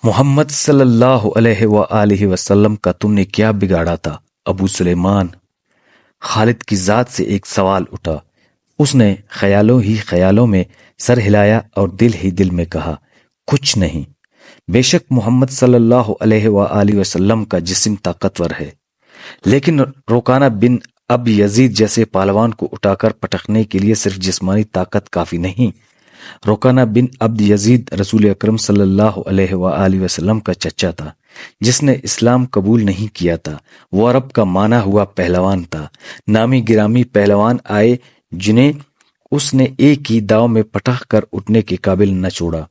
محمد صلی اللہ علیہ وآلہ وسلم کا تم نے کیا بگاڑا تھا ابو سلیمان؟ خالد کی ذات سے ایک سوال اٹھا۔ اس نے خیالوں ہی خیالوں میں سر ہلایا اور دل ہی دل میں کہا، کچھ نہیں۔ بے شک محمد صلی اللہ علیہ وآلہ وسلم کا جسم طاقتور ہے، لیکن روکانہ بن اب یزید جیسے پہلوان کو اٹھا کر پٹکنے کے لیے صرف جسمانی طاقت کافی نہیں۔ روکانہ بن عبد یزید رسول اکرم صلی اللہ علیہ وآلہ وسلم کا چچا تھا، جس نے اسلام قبول نہیں کیا تھا۔ وہ عرب کا مانا ہوا پہلوان تھا، نامی گرامی پہلوان آئے جنہیں اس نے ایک ہی داؤ میں پٹخ کر اٹھنے کے قابل نہ چھوڑا۔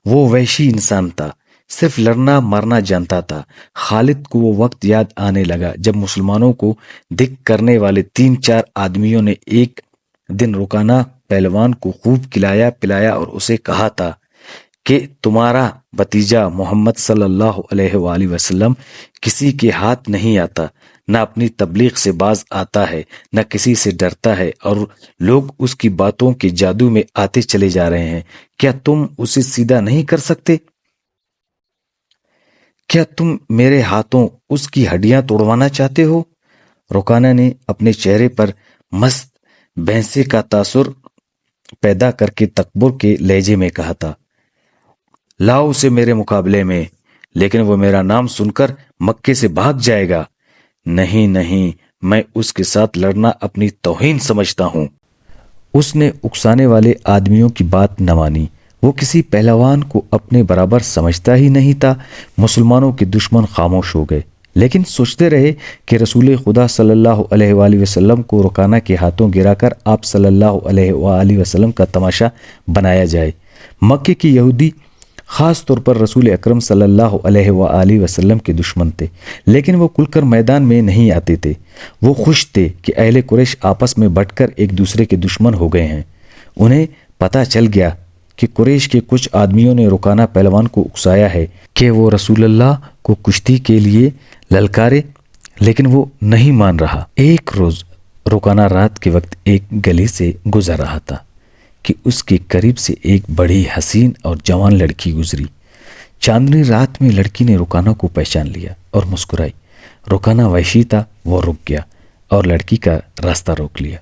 وہ وحشی انسان تھا، صرف لڑنا مرنا جانتا تھا۔ خالد کو وہ وقت یاد آنے لگا جب مسلمانوں کو دکھ کرنے والے 3-4 آدمیوں نے ایک دن روکانہ پہلوان کو خوب کھلایا پلایا اور اسے کہا تھا کہ تمہارا بھتیجا محمد صلی اللہ علیہ وآلہ وسلم کسی کے ہاتھ نہیں آتا، نہ اپنی تبلیغ سے باز آتا ہے، نہ کسی سے ڈرتا ہے، اور لوگ اس کی باتوں کے جادو میں آتے چلے جا رہے ہیں۔ کیا تم اسے سیدھا نہیں کر سکتے؟ کیا تم میرے ہاتھوں اس کی ہڈیاں توڑوانا چاہتے ہو؟ روکانہ نے اپنے چہرے پر مست بھینسے کا تاثر پیدا کر کے تکبر کے لہجے میں کہا تھا، لاؤ اسے میرے مقابلے میں، لیکن وہ میرا نام سن کر مکے سے بھاگ جائے گا۔ نہیں نہیں، میں اس کے ساتھ لڑنا اپنی توہین سمجھتا ہوں۔ اس نے اکسانے والے آدمیوں کی بات نہ مانی۔ وہ کسی پہلوان کو اپنے برابر سمجھتا ہی نہیں تھا۔ مسلمانوں کے دشمن خاموش ہو گئے، لیکن سوچتے رہے کہ رسول خدا صلی اللہ علیہ وآلہ وسلم کو روکانہ کے ہاتھوں گرا کر آپ صلی اللہ علیہ وآلہ وسلم کا تماشا بنایا جائے۔ مکے کے یہودی خاص طور پر رسول اکرم صلی اللہ علیہ وآلہ وسلم کے دشمن تھے، لیکن وہ کھل کر میدان میں نہیں آتے تھے۔ وہ خوش تھے کہ اہل قریش آپس میں بٹ کر ایک دوسرے کے دشمن ہو گئے ہیں۔ انہیں پتہ چل گیا کہ قریش کے کچھ آدمیوں نے روکانہ پہلوان کو اکسایا ہے کہ وہ رسول اللہ کو کشتی کے لیے للکارے، لیکن وہ نہیں مان رہا۔ ایک روز روکانہ رات کے وقت ایک گلی سے گزر رہا تھا کہ اس کے قریب سے ایک بڑی حسین اور جوان لڑکی گزری۔ چاندنی رات میں لڑکی نے روکانہ کو پہچان لیا اور مسکرائی۔ روکانہ وحشی تھا، وہ رک گیا اور لڑکی کا راستہ روک لیا۔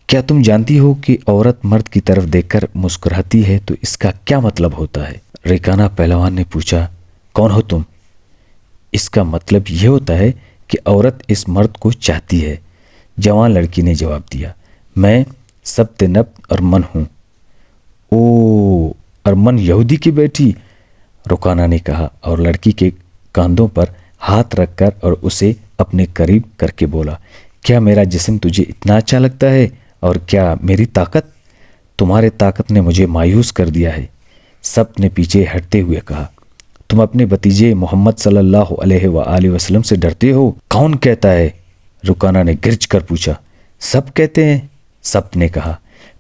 کیا تم جانتی ہو کہ عورت مرد کی طرف دیکھ کر مسکراتی ہے تو اس کا کیا مطلب ہوتا ہے؟ روکانہ پہلوان نے پوچھا، کون ہو تم؟ اس کا مطلب یہ ہوتا ہے کہ عورت اس مرد کو چاہتی ہے۔ جوان لڑکی نے جواب دیا، میں سبت نبت ارمن ہوں۔ او، ارمن یہودی کی بیٹی؟ روکانہ نے کہا اور لڑکی کے کاندھوں پر ہاتھ رکھ کر اور اسے اپنے قریب کر کے بولا، کیا میرا جسم تجھے اتنا اچھا لگتا ہے؟ اور کیا میری طاقت؟ تمہارے طاقت نے مجھے مایوس کر دیا ہے۔ سب نے پیچھے ہٹتے ہوئے کہا، تم اپنے بھتیجے محمد صلی اللہ علیہ وآلہ وسلم سے ڈرتے ہو؟ کون کہتا ہے؟ روکانہ نے گرج کر پوچھا۔ سب کہتے ہیں، سب نے کہا۔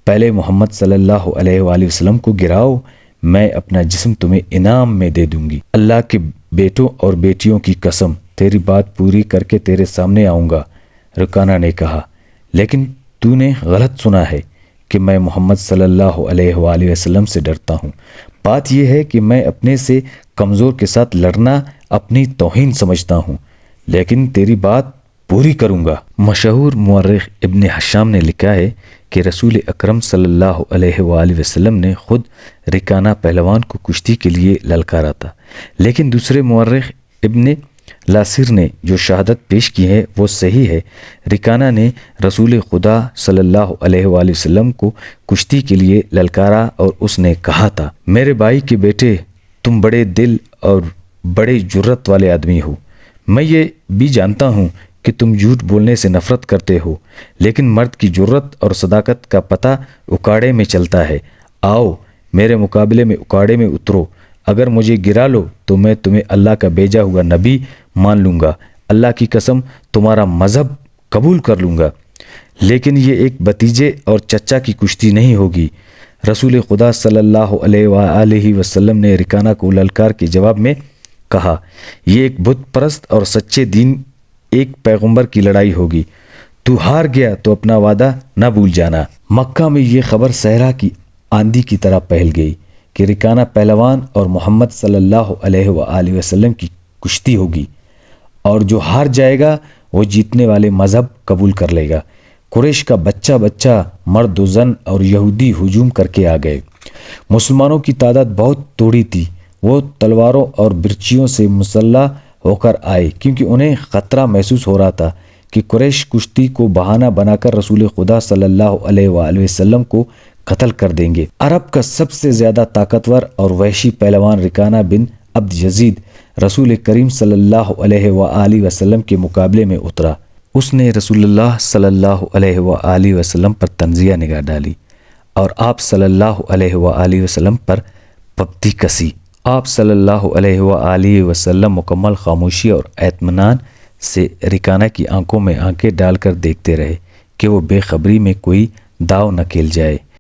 پہلے محمد صلی اللہ علیہ وآلہ وسلم کو گراؤ، میں اپنا جسم تمہیں انعام میں دے دوں گی۔ اللہ کے بیٹوں اور بیٹیوں کی قسم، تیری بات پوری کر کے تیرے سامنے آؤں گا۔ روکانہ نے کہا، لیکن تو نے غلط سنا ہے کہ میں محمد صلی اللہ علیہ وآلہ وسلم سے ڈرتا ہوں۔ بات یہ ہے کہ میں اپنے سے کمزور کے ساتھ لڑنا اپنی توہین سمجھتا ہوں، لیکن تیری بات پوری کروں گا۔ مشہور مورخ ابن حشام نے لکھا ہے کہ رسول اکرم صلی اللہ علیہ وآلہ وسلم نے خود روکانہ پہلوان کو کشتی کے لیے للکارا تھا، لیکن دوسرے مورخ ابن لاسر نے جو شہادت پیش کی ہے وہ صحیح ہے۔ روکانہ نے رسول خدا صلی اللہ علیہ وآلہ وسلم کو کشتی کے لیے للکارا اور اس نے کہا تھا، میرے بھائی کے بیٹے، تم بڑے دل اور بڑے جرت والے آدمی ہو۔ میں یہ بھی جانتا ہوں کہ تم جھوٹ بولنے سے نفرت کرتے ہو، لیکن مرد کی جرت اور صداقت کا پتہ اکاڑے میں چلتا ہے۔ آؤ میرے مقابلے میں اکاڑے میں اترو۔ اگر مجھے گرا لو تو میں تمہیں اللہ کا بھیجا ہوا نبی مان لوں گا، اللہ کی قسم تمہارا مذہب قبول کر لوں گا، لیکن یہ ایک بھتیجے اور چچا کی کشتی نہیں ہوگی۔ رسول خدا صلی اللہ علیہ وآلہ وسلم نے روکانہ کو للکار کے جواب میں کہا، یہ ایک بت پرست اور سچے دین ایک پیغمبر کی لڑائی ہوگی۔ تو ہار گیا تو اپنا وعدہ نہ بھول جانا۔ مکہ میں یہ خبر صحرا کی آندھی کی طرح پھیل گئی کہ رکانہ پہلوان اور محمد صلی اللہ علیہ وآلہ وسلم کی کشتی ہوگی، اور جو ہار جائے گا وہ جیتنے والے مذہب قبول کر لے گا۔ قریش کا بچہ بچہ، مرد و زن اور یہودی ہجوم کر کے آ گئے۔ مسلمانوں کی تعداد بہت تھوڑی تھی، وہ تلواروں اور برچیوں سے مسلح ہو کر آئے، کیونکہ انہیں خطرہ محسوس ہو رہا تھا کہ قریش کشتی کو بہانہ بنا کر رسول خدا صلی اللہ علیہ وآلہ وسلم کو قتل کر دیں گے۔ عرب کا سب سے زیادہ طاقتور اور وحشی پہلوان رکانہ بن عبد یزید رسول کریم صلی اللہ علیہ وآلہ وسلم کے مقابلے میں اترا۔ اس نے رسول اللہ صلی اللہ علیہ وآلہ وسلم پر طنزیہ نگاہ ڈالی اور آپ صلی اللہ علیہ وآلہ وسلم پر پبندی کسی۔ آپ صلی اللہ علیہ وآلہ وسلم مکمل خاموشی اور اطمینان سے رکانہ کی آنکھوں میں آنکھیں ڈال کر دیکھتے رہے کہ وہ بے خبری میں کوئی داؤ نہ کھیل جائے۔